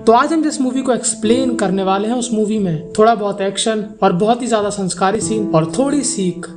तो आज हम जिस मूवी को एक्सप्लेन करने वाले हैं उस मूवी में थोड़ा बहुत एक्शन और बहुत ही ज्यादा संस्कारी सीन और थोड़ी सीख।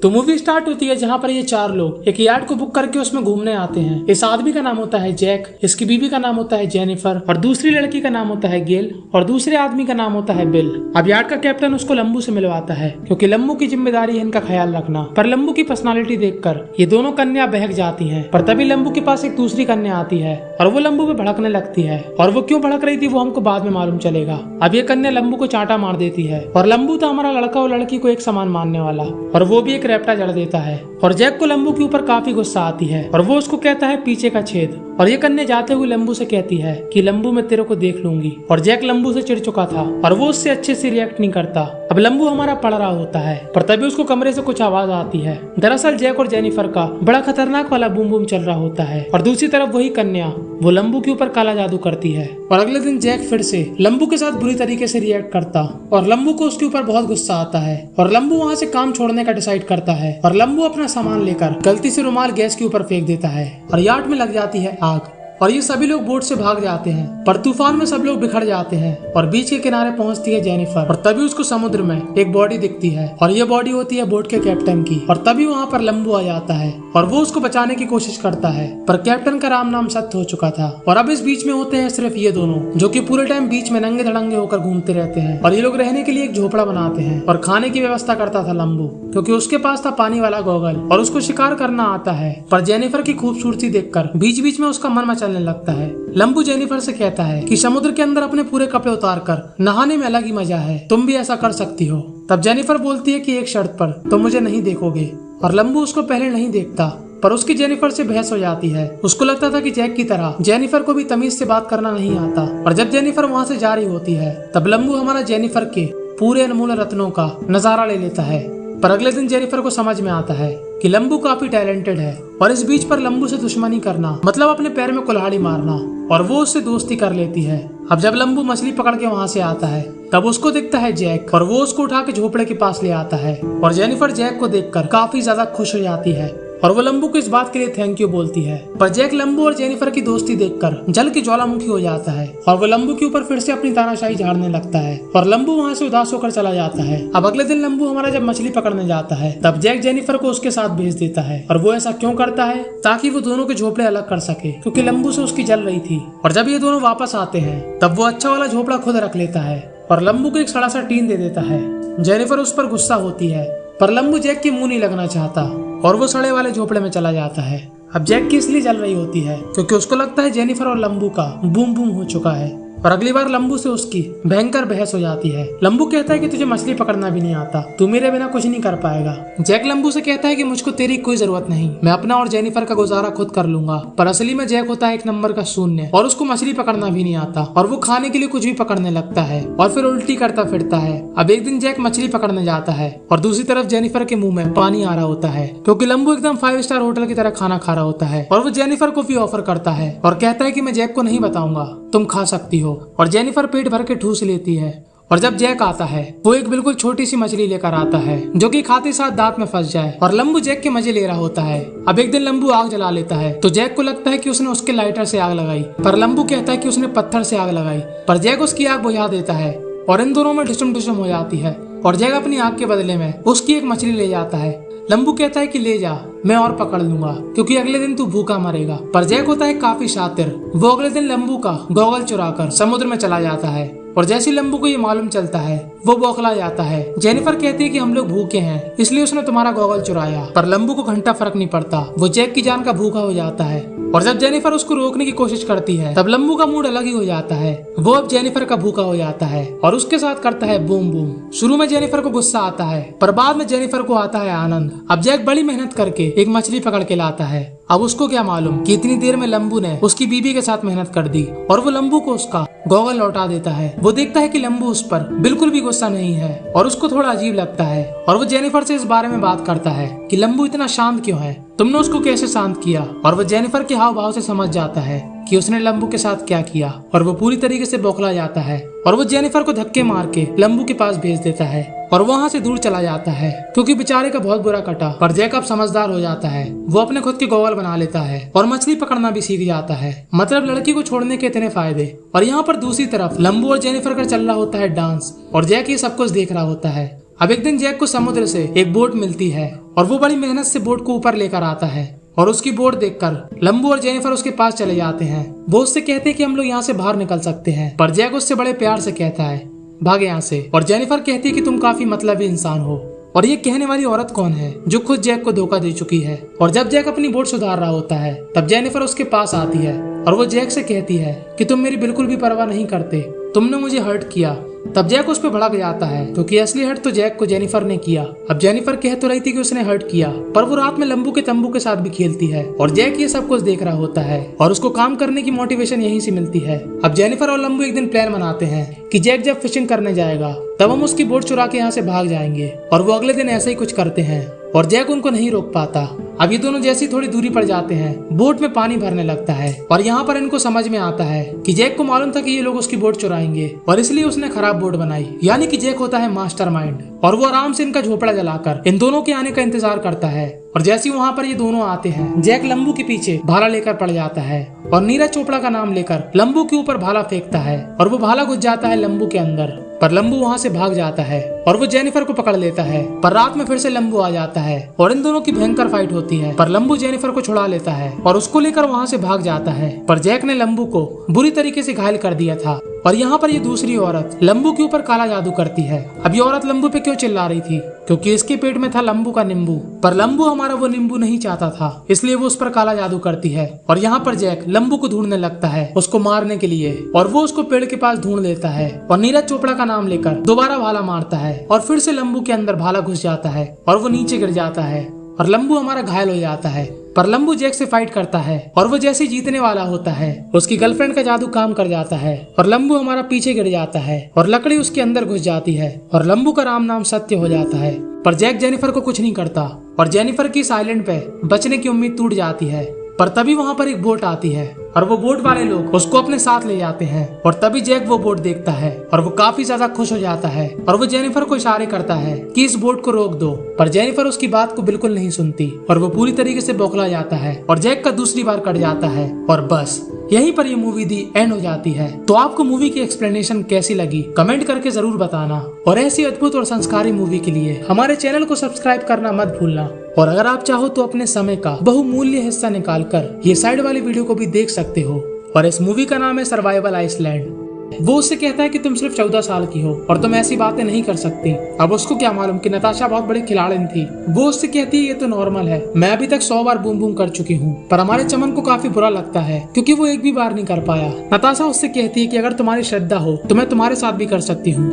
तो मूवी स्टार्ट होती है जहाँ पर ये चार लोग एक यार्ड को बुक करके उसमें घूमने आते हैं। इस आदमी का नाम होता है जैक, इसकी बीवी का नाम होता है जेनिफर और दूसरी लड़की का नाम होता है गेल और दूसरे आदमी का नाम होता है बिल। अब यार्ड का कैप्टन उसको लंबू से मिलवाता है क्योंकि लंबू की जिम्मेदारी है इनका ख्याल रखना। पर लंबू की पर्सनालिटी देखकर ये दोनों कन्या बहक जाती है। पर तभी लंबू के पास एक दूसरी कन्या आती है और वो लंबू पे भड़कने लगती है और वो क्यों भड़क रही थी वो हमको बाद में मालूम चलेगा। अब ये कन्या लंबू को चांटा मार देती है और लंबू था हमारा लड़का और लड़की को एक समान मानने वाला और वो भी एक रैप्टा जड़ देता है। और जैक को लंबू के ऊपर काफी गुस्सा आती है और वो उसको कहता है पीछे का छेद। और ये कन्या जाते हुए लंबू से कहती है कि लंबू मैं तेरे को देख लूंगी। और जैक लंबू से चिढ़ चुका था और वो उससे अच्छे से रिएक्ट नहीं करता। अब लंबू हमारा पढ़ रहा होता है पर तभी उसको कमरे से कुछ आवाज आती है। दरअसल जैक और जेनिफर का बड़ा खतरनाक वाला बूम बूम चल रहा होता है और दूसरी तरफ वही कन्या वो लंबू के ऊपर काला जादू करती है। और अगले दिन जैक फिर से लंबू के साथ बुरी तरीके से रिएक्ट करता और लंबू को उसके ऊपर बहुत गुस्सा आता है और लंबू वहाँ से काम छोड़ने का डिसाइड करता है। और लंबू अपना सामान लेकर गलती से रुमाल गैस के ऊपर फेंक देता है और यार्ड में लग जाती है आग और ये सभी लोग बोट से भाग जाते हैं। पर तूफान में सब लोग बिखर जाते हैं और बीच के किनारे पहुंचती है जेनिफर और तभी उसको समुद्र में एक बॉडी दिखती है और ये बॉडी होती है बोट के कैप्टन की। और तभी वहाँ पर लंबू आ जाता है और वो उसको बचाने की कोशिश करता है पर कैप्टन का राम नाम सत्य हो चुका था। और अब इस बीच में होते हैं सिर्फ ये दोनों जो कि पूरे टाइम बीच में नंगे धड़ंगे होकर घूमते रहते हैं। और ये लोग रहने के लिए एक झोपड़ा बनाते हैं और खाने की व्यवस्था करता था लंबू क्योंकि उसके पास था पानी वाला गोगल और उसको शिकार करना आता है। पर जेनिफर की खूबसूरती देखकर बीच बीच में उसका मन मचलने लगता है। लंबू जेनिफर से कहता है कि समुद्र के अंदर अपने पूरे कपड़े उतार कर नहाने में अलग ही मजा है, तुम भी ऐसा कर सकती हो। तब जेनिफर बोलती है कि एक शर्त पर, तुम मुझे नहीं देखोगे। और लंबू उसको पहले नहीं देखता पर उसकी जेनिफर से बहस हो जाती है। उसको लगता था कि जैक की तरह जेनिफर को भी तमीज से बात करना नहीं आता। और जब जेनिफर वहाँ से जा रही होती है तब लंबू हमारा जेनिफर के पूरे अनमोल रत्नों का नजारा ले लेता है। पर अगले दिन जेनिफर को समझ में आता है कि लंबू काफी टैलेंटेड है और इस बीच पर लंबू से दुश्मनी करना मतलब अपने पैर में कुल्हाड़ी मारना और वो उससे दोस्ती कर लेती है। अब जब लंबू मछली पकड़ के वहाँ से आता है तब उसको दिखता है जैक और वो उसको उठा के झोपड़े के पास ले आता है। और जेनिफर जैक को देखकर काफी ज्यादा खुश हो जाती है और वो लंबू को इस बात के लिए थैंक यू बोलती है। पर जैक लंबू और जेनिफर की दोस्ती देखकर जल की ज्वालामुखी हो जाता है और वो लंबू के ऊपर फिर से अपनी तानाशाही झाड़ने लगता है और लंबू वहाँ से उदास होकर चला जाता है। अब अगले दिन लंबू हमारा जब मछली पकड़ने जाता है तब जैक जेनिफर को उसके साथ भेज देता है और वो ऐसा क्यों करता है ताकि वो दोनों के झोपड़े अलग कर सके क्योंकि लंबू से उसकी जल रही थी। और जब ये दोनों वापस आते हैं तब वो अच्छा वाला झोपड़ा खुद रख लेता है और लंबू को एक सड़ा सा टीन दे देता है। जेनिफर उस पर गुस्सा होती है पर लंबू जैक के मुंह नहीं लगना चाहता और वो सड़े वाले झोपड़े में चला जाता है। अब जैक की इसलिए जल रही होती है क्योंकि उसको लगता है जेनिफर और लंबू का बूम बूम हो चुका है और अगली बार लंबू से उसकी भयंकर बहस हो जाती है। लंबू कहता है कि तुझे मछली पकड़ना भी नहीं आता, तू मेरे बिना कुछ नहीं कर पाएगा। जैक लंबू से कहता है कि मुझको तेरी कोई जरूरत नहीं, मैं अपना और जेनिफर का गुजारा खुद कर लूंगा। पर असली में जैक होता है एक नंबर का शून्य और उसको मछली पकड़ना भी नहीं आता और वो खाने के लिए कुछ भी पकड़ने लगता है और फिर उल्टी करता फिरता है। अब एक दिन जैक मछली पकड़ने जाता है और दूसरी तरफ जेनिफर के मुंह में पानी आ रहा होता है क्योंकि लंबू एकदम 5 स्टार होटल की तरह खाना खा रहा होता है। और वो जेनिफर को भी ऑफर करता है और कहता है कि मैं जैक को नहीं बताऊंगा, तुम खा सकती हो। और जेनिफर पेट भर के ठूस लेती है। और जब जैक आता है वो एक बिल्कुल छोटी सी मछली लेकर आता है जो कि खाते साथ दांत में फंस जाए और लंबू जैक के मजे ले रहा होता है। अब एक दिन लंबू आग जला लेता है तो जैक को लगता है कि उसने उसके लाइटर से आग लगाई पर लंबू कहता है कि उसने पत्थर से आग लगाई। पर जैक उसकी आग बुझा देता है और इन दोनों में ढुसम ढुसम हो जाती है और जैक अपनी आग के बदले में उसकी एक मछली ले जाता है। लंबू कहता है कि ले जा, मैं और पकड़ लूंगा क्योंकि अगले दिन तू भूखा मरेगा। पर जैक होता है काफी शातिर, वो अगले दिन लंबू का गोगल चुराकर समुद्र में चला जाता है और जैसे लंबू को ये मालूम चलता है वो बौखला जाता है। जेनिफर कहती है कि हम लोग भूखे हैं इसलिए उसने तुम्हारा गोगल चुराया। पर लंबू को घंटा फर्क नहीं पड़ता, वो जैक की जान का भूखा हो जाता है। और जब जेनिफर उसको रोकने की कोशिश करती है तब लंबू का मूड अलग ही हो जाता है, वो अब जेनिफर का भूखा हो जाता है और उसके साथ करता है बूम बूम। शुरू में जेनिफर को गुस्सा आता है पर बाद में जेनिफर को आता है आनंद। अब जैक बड़ी मेहनत करके एक मछली पकड़ के लाता है। अब उसको क्या मालूम कि इतनी देर में लंबू ने उसकी बीबी के साथ मेहनत कर दी और वो लंबू को उसका गॉगल लौटा देता है। वो देखता है कि लंबू उस पर बिल्कुल भी गुस्सा नहीं है और उसको थोड़ा अजीब लगता है और वो जेनिफर से इस बारे में बात करता है कि लंबू इतना शांत क्यों है, तुमने उसको कैसे शांत किया। और वो जेनिफर के हाव भाव से समझ जाता है कि उसने लंबू के साथ क्या किया और वो पूरी तरीके से बौखला जाता है और वो जेनिफर को धक्के मार के लंबू के पास भेज देता है और वहाँ से दूर चला जाता है क्योंकि बेचारे का बहुत बुरा कटा। पर जैक अब समझदार हो जाता है, वो अपने खुद के गॉगल बना लेता है और मछली पकड़ना भी सीख जाता है। मतलब लड़की को छोड़ने के इतने फायदे। और यहाँ पर दूसरी तरफ लंबू और जेनिफर का चल रहा होता है डांस और जैक ये सब कुछ देख रहा होता है। अब एक दिन जैक को समुद्र से एक बोट मिलती है और वो बड़ी मेहनत से बोट को ऊपर लेकर आता है और उसकी बोट देखकर लंबू और जेनिफर उसके पास चले जाते हैं। वो उससे कहते हैं कि हम लोग यहाँ से बाहर निकल सकते हैं, पर जैक उससे बड़े प्यार से कहता है भाग यहाँ से। और जेनिफर कहती है कि तुम काफी मतलबी इंसान हो। और ये कहने वाली औरत कौन है जो खुद जैक को धोखा दे चुकी है। और जब जैक अपनी बोट सुधार रहा होता है तब जेनिफर उसके पास आती है और वो जैक से कहती है कि तुम मेरी बिल्कुल भी परवाह नहीं करते, तुमने मुझे हर्ट किया। तब जैक उस पर भड़क जाता है क्योंकि असली हर्ट तो जैक को जेनिफर ने किया। अब जेनिफर कह तो रही थी कि उसने हर्ट किया, पर वो रात में लंबू के तंबू के साथ भी खेलती है और जैक ये सब कुछ देख रहा होता है और उसको काम करने की मोटिवेशन यहीं से मिलती है। अब जेनिफर और लंबू एक दिन प्लान बनाते हैं कि जैक जब फिशिंग करने जाएगा तब हम उसकी बोट चुरा के यहाँ से भाग जाएंगे और वो अगले दिन ऐसा ही कुछ करते हैं और जैक उनको नहीं रोक पाता। अब ये दोनों जैसी थोड़ी दूरी पर जाते हैं, बोट में पानी भरने लगता है और यहाँ पर इनको समझ में आता है कि जैक को मालूम था कि ये लोग उसकी बोट चुराएंगे और इसलिए उसने खराब बोट बनाई। यानी कि जैक होता है मास्टरमाइंड और वो आराम से इनका झोपड़ा जलाकर इन दोनों के आने का इंतजार करता है। और जैसे ही वहाँ पर ये दोनों आते हैं, जैक लंबू के पीछे भाला लेकर पड़ जाता है और नीरज चोपड़ा का नाम लेकर लंबू के ऊपर भाला फेंकता है और वो भाला घुस जाता है लंबू के अंदर। पर लंबू वहाँ से भाग जाता है और वो जेनिफर को पकड़ लेता है। पर रात में फिर से लंबू आ जाता है और इन दोनों की भयंकर फाइट होती है। पर लंबू जेनिफर को छुड़ा लेता है और उसको लेकर वहाँ से भाग जाता है। पर जैक ने लंबू को बुरी तरीके से घायल कर दिया था। और यहाँ पर ये दूसरी औरत लंबू के ऊपर काला जादू करती है। अब ये औरत लंबू पे क्यों चिल्ला रही थी? क्योंकि इसके पेट में था लंबू का नींबू, पर लंबू हमारा वो नींबू नहीं चाहता था, इसलिए वो उस पर काला जादू करती है। और यहाँ पर जैक लंबू को ढूंढने लगता है उसको मारने के लिए और वो उसको पेड़ के पास ढूंढ लेता है और नीरज चोपड़ा का नाम लेकर दोबारा भाला मारता है और फिर से लंबू के अंदर भाला घुस जाता है और वो नीचे गिर जाता है और लंबू हमारा घायल हो जाता है। पर लंबू जैक से फाइट करता है और वो जैसे जीतने वाला होता है उसकी गर्लफ्रेंड का जादू काम कर जाता है और लंबू हमारा पीछे गिर जाता है और लकड़ी उसके अंदर घुस जाती है और लंबू का राम नाम सत्य हो जाता है। पर जैक जेनिफर को कुछ नहीं करता और जेनिफर की इस आइलैंड पे बचने की उम्मीद टूट जाती है। पर तभी वहाँ पर एक बोट आती है और वो बोट वाले लोग उसको अपने साथ ले जाते हैं और तभी जैक वो बोट देखता है और वो काफी ज्यादा खुश हो जाता है और वो जेनिफर को इशारे करता है कि इस बोट को रोक दो। पर जेनिफर उसकी बात को बिल्कुल नहीं सुनती और वो पूरी तरीके से बौखला जाता है और जैक का दूसरी बार कट जाता है और बस यहीं पर ये मूवी दी एंड हो जाती है। तो आपको मूवी की एक्सप्लेनेशन कैसी लगी कमेंट करके जरूर बताना और ऐसी अद्भुत और संस्कारी मूवी के लिए हमारे चैनल को सब्सक्राइब करना मत भूलना। और अगर आप चाहो तो अपने समय का बहुमूल्य हिस्सा निकालकर ये साइड वाली वीडियो को भी देख सकते हो। और इस मूवी का नाम है सर्वाइवल आइसलैंड। वो उससे कहता है कि तुम सिर्फ 14 साल की हो और तुम ऐसी बातें नहीं कर सकती। अब उसको क्या मालूम कि नताशा बहुत बड़ी खिलाड़िन थी। वो उससे कहती है ये तो नॉर्मल है, मैं अभी तक 100 बार बूम बूम कर चुकी हूँ। पर हमारे चमन को काफी बुरा लगता है क्योंकि वो एक भी बार नहीं कर पाया। नताशा उससे कहती है कि अगर तुम्हारी श्रद्धा हो तो मैं तुम्हारे साथ भी कर सकती हूँ।